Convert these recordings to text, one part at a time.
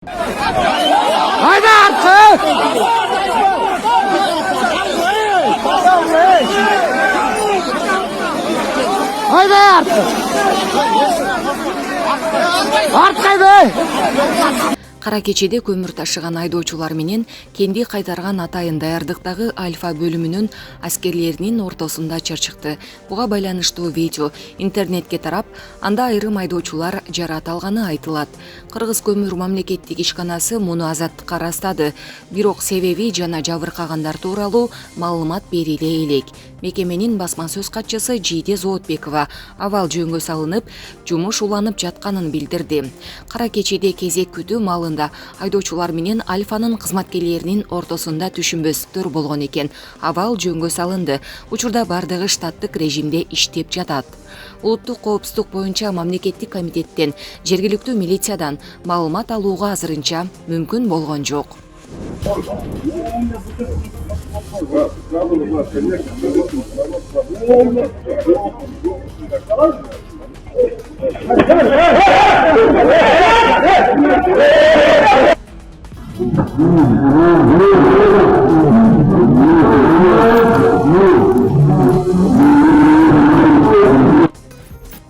Haydi artık! Haydi artık! Artık haydi! Кара кечеде көмүр ташыган айдоочулар менен кенди кайтарган атайын даярдыктагы Альфа бөлүмүнүн аскерлеринин ортосунда чырчыкты. Буга байланыштуу видео интернетке тарап, анда айрым айдоочулар жарат алганы айтылат. Кыргыз көмүр мамлекеттик ишканасы муну азаттыкка ырастады. Бирок себеби жана жабыркагандар тууралуу маалымат бериле элек. Мекеменин басма сөз катчысы Жийде Зоотбекова абал жөнгө салынып, жумуш уланып жатканын билдирди. Кара кечеде кезек күтүү малында айдоочулар менен Альфанын кызматкерлеринин ортосунда түшүнбөстөр болгон экен. Абал жөнгө салынды. Учурда бардыгы штаттык режимде иштеп жатат. Улуттук коопсуздук боюнча мамлекеттик комитеттен, жергиликтүү милициядан маалымат алууга азырынча мүмкүн болгон жок.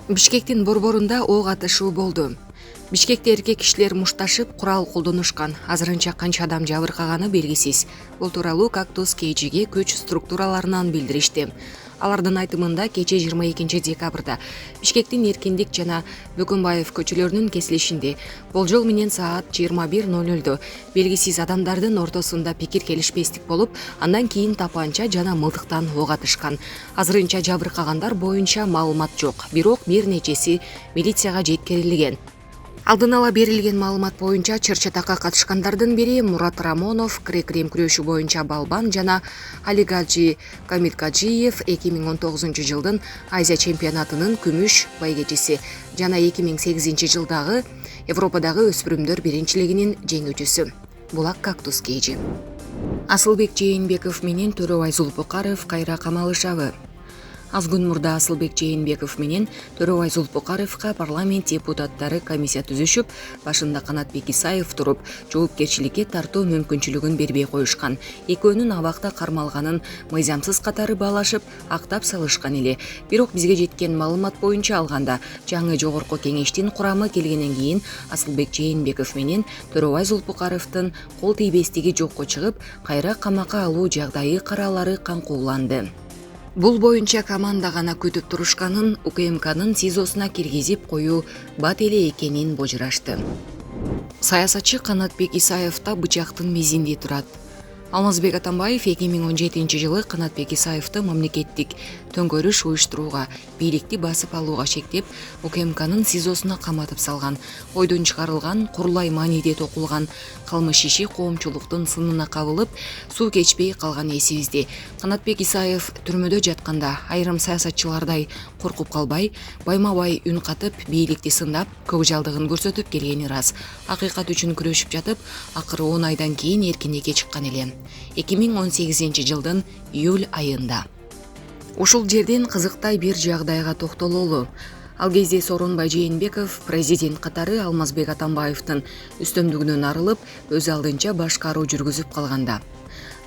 Бишкектин борборунда ок атышуу болду. Бишкекте эркек кишилер мушташып курал колдонушкан. Азырынча канча адам жабыркаганы белгисиз. Бул тууралуу Кактус KG'ге күч структураларынан билдиришти. Алардын айтымында кече 22 декабрда Бишкектин Эркиндик жана Бөкөнбаев көчөлөрүнүн кесилишинде болжол менен саат 21:00 белгисиз адамдардын ортосунда пикир келишпестик болуп, андан кийин тапанча жана мылтыктан ок атышкан. Азырынча жабыркагандар боюнча маалымат жок, бирок бир нечеси милицияга жеткирилген. Алдын ала берилген маалымат боюнча чыр-чатакка катышкандардын бири Мурат Рамонов, грек-рим күрөшү боюнча балбан жана Алигаджи Камиткаджиев 2019 жылдын Азия чемпионатынын күмүш байгечиси жана 2008 жылдагы Европадагы өспүрүмдөр биринчилигинин жеңүүчүсү. Булак Кактус KG. Асылбек Жээнбеков менен Төрөбай Зулпукаров кайра камалышабы? Аз күн мурда Асылбек Жээнбеков менен Төрөбай Зулпукаровго парламент депутаттары комиссия түзүшүп, башында Канатбек Исаев туруп, жоопкерчиликке тартуу мүмкүнчүлүгүн бербей коюшкан. Экөөнүн абакта кармалганын мыйзамсыз катары баалашып, актап салышкан эле. Бирок бизге жеткен маалымат боюнча алганда, жаңы жогорку кеңештин курамы келгенден кийин Асылбек Жээнбеков менен Төрөбай Зулпукаровдун кол тийбестиги жокко чыгып, кайра камакка алуу жагдайы караалары каңкууланды. Бул боюнча команда гана күтүп турушканын, УКМКнын СИЗОсуна киргизип коюу бат эле экенин божурашты. Саясатчы Канатбек Исаевда бычактын мизинде турат. Алмазбек Атамбаев 2017 жылы Канатбек Исаевды мамлекеттик төңкөрүш уюштурууга, бийликти басып алууга шектеп, УКМКнын СИЗОсуна каматып салган. Ойдон чыгарылган, курлай мааниде токулган кылмыш иши коомчулуктун сынына кабылып, суу кечпей калган эсибизде. Канатбек Исаев түрмөдө жатканда айрым саясатчылардай коркуп калбай, байма-бай үн катып, бийликти сындап, көкжалдыгын көрсөтүп келгени рас. Акыйкат үчүн күрөшүп жатып, акыры 10 айдан кийин эркиндикке чыккан эле. 2018 жылдын июль айында. Ушул жерден кызыктай бир жагдайга токтололу. Ал кезде Сооронбай Жээнбеков президент катары Алмазбек Атамбаевдин үстөмдүгүнөн арылып, өз алдынча башкаруу жүргүзүп калганда.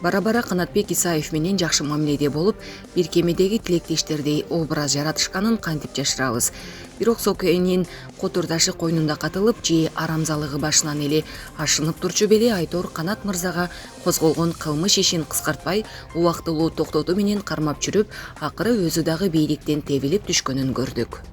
Бара-бара Канатбек Исаев менен жакшы мамиледе болуп, бир кемедеги тилектештердей образ жаратышканын кантип жашырабыз. Бирок Сокенин котур ташы койнунда катылып, же арамзалыгы башынан эле ашынып турчу беле Айтор Канат мырзага козголгон кылмыш ишин кыскартпай, убактылуу токтотуу менен кармап жүрүп, акыры өзү дагы бийликтен тебилип түшкөнүн көрдүк.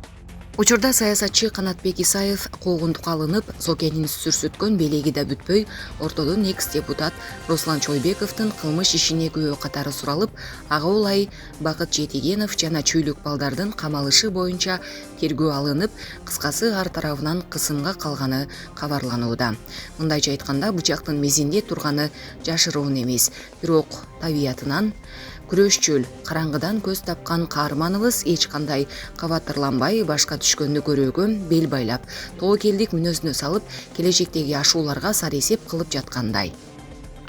Учурда саясатчы Канатбек Исаев куугунтукка алынып, Сокенин сүрсүткөн белеги да бүтпөй, ортодон экс-депутат Руслан Чойбековдун кылмыш ишине күбө катары суралып, ага улай Бакыт Жетигенов жана чүйлүк балдардын камалышы боюнча тергөө алынып, кыскасы ар тарабынан кысымга калганы кабарланууда. Мындайча айтканда, бычактын мизинде турганы жашыруун эмес, бирок табиятынан күрөшчүл, караңгыдан көз тапкан каарманыбыз эч кандай кабатырланбай, башка түшкөндү көрүүгө бел байлап, тобокелдик мүнөзүнө салып, келечектеги ашууларга сар эсеп кылып жаткандай.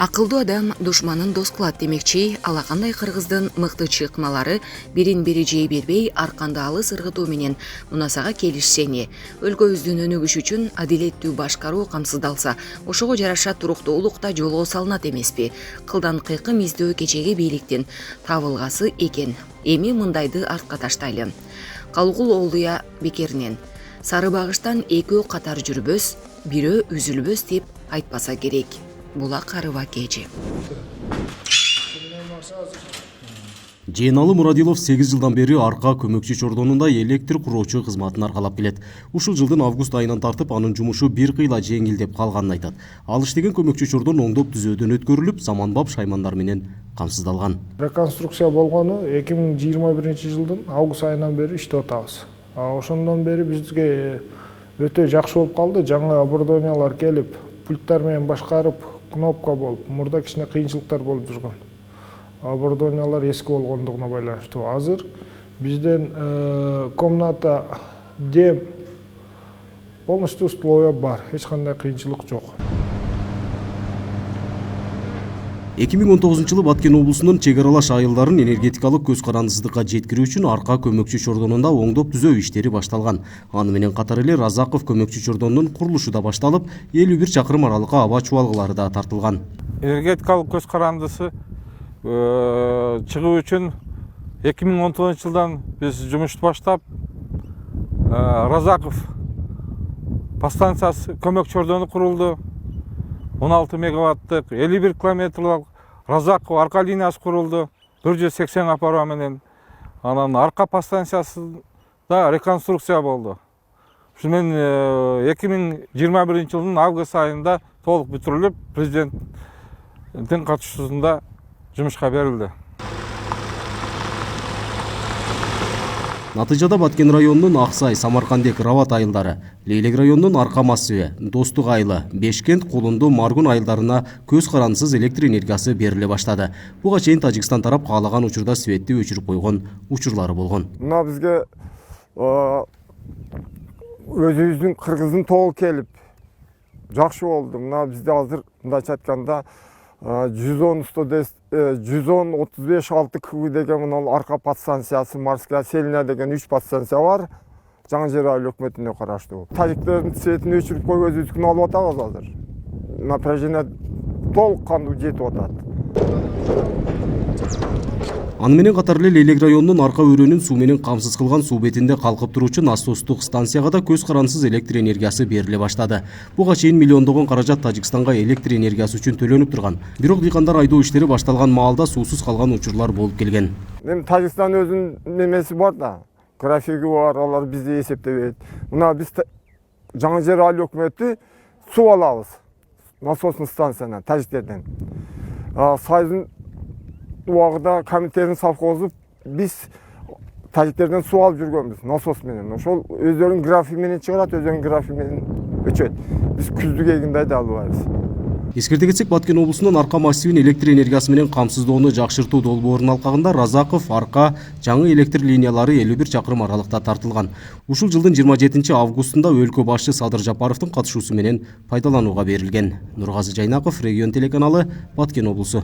Акылдуу адам душманын дос кылат демекчи, алакандай кыргыздын мыкты чыкмалары бирин бири жей бербей, арканды алыс ыргытуу менен мунасага келишсени, өлкөбүздүн өнүгүшү үчүн адилеттүү башкаруу камсыздалса, ошого жараша туруктуулук да жолго салынат эмеспи? Кылдан кыйкым издөө кечеги бийликтин табылгасы экен. Эми мындайды артка таштайлы. Калгул Оолуя бекеринен сары багыштан экөө катар жүрбөс, бирөө үзүлбөс деп айтпаса керек. Булак Арыба кечи. Жээналы Мурадилов 8 жылдан бери арка көмөкчү чордонунда электр куроочу кызматын аркалап келет. Ушул жылдын август айынан тартып анын жумушу бир кыйла жеңилдеп калганын айтат. Ал иштеген көмөкчү чордон оңдоп түзөөдөн өткөрүлүп, заманбап шаймандар менен камсыздалган. Реконструкция болгону 2021 жылдын август айынан бери иштеп атабыз. Ошондон бери бизге өтө жакшы болуп калды. Жаңы оборудованиялар келип, пульттар менен башкарып, кнопка болуп, мурда кичине кыйынчылыктар болуп жүргөн. Оборудованиялар эски болгондугуна байланыштуу. Азыр бизден комната, дем, полностью условия бар. Эч кандай кыйынчылык жок. 2019 жылы Баткен облусунун чек аралаш айылдарын энергетикалык көз карандысыздыкка жеткирүү үчүн арка көмөкчү чордонунда оңдоп түзөө иштери башталган. Аны менен катар эле Разаков көмөкчү чордонунун курулушу да башталып, 51 чакырым аралыкка аба чубалгылары да тартылган. Энергетикалык көз карандысы чыгуу үчүн 2019 жылдан биз жумушту баштап, Разаков подстанциясы көмөк чордону курулду. 16 мегаваттык 51 километрлык Разаков арка линиясы курулду. 180 аппарат менен. Анан арка подстанциясында реконструкция болду. Ушун менен 2021 жылдын август айында толук бүтүрүлүп, президенттин катышуусунда жумушка берилди. Натыйжада Баткен районунун Аксай, Самаркандек, Рават айылдары, Лейлек районунун Арка массиве, Достук айылы, Бешкент, Кулунду, Маргун айылдарына көз карандысыз электр энергиясы бериле баштады. Буга чейин Тажикстан тарап каалаган учурда светти өчүрүп койгон учурлары болгон. Мына бизге өзүбүздүн кыргыздын тобу келип жакшы болду. Мына бизде азыр мындайча айтканда 110-35-6 кв деген мына арка подстанциясы, Марская селина деген 3 подстанция бар. Жаңы жер айыл өкмөтүнө караштуу. Тажиктердин светин өчүрүп коюп өзүбүздүкүн алып атабыз азыр. Напряжение толук кандуу жетип атат. Аны менен катар эле Лейлек районунун арка өрөөнүн суу менен камсыз кылган суу бетинде калкып туруучу насостук станцияга да көз карандысыз электр энергиясы бериле баштады. Буга чейин миллиондогон каражат Тажикстанга электр энергиясы үчүн төлөнүп турган. Бирок дыйкандар айдоо иштери башталган маалда суусуз калган учурлар болуп келген. Эми Тажикстан өзүнүн немеси бар да, графиги бар, алар бизди эсептебейт. Мына биз жаңы жер айыл өкмөтү суу алабыз. Насосный станциядан, тажиктерден. Сайдын убагында комитеттин совхозу биз тажиктерден суу алып жүргөнбүз, насос менен. Ошол өздөрүнүн графиги менен чыгарат, өздөрүнүн графиги менен өчөт. Биз күздүк эгинде да албайбыз. Эскерте кетсек, Баткен облусунун арка массивин электр энергиясы менен камсыздоону жакшыртуу долбоорунун алкагында Разаков арка жаңы электр линиялары 51 чакырым аралыкта тартылган. Ушул жылдын 27 августунда өлкө башчы Садыр Жапаровдун катышуусу менен пайдаланууга берилген. Нургазы Жайнаков, Регион телеканалы, Баткен облусу.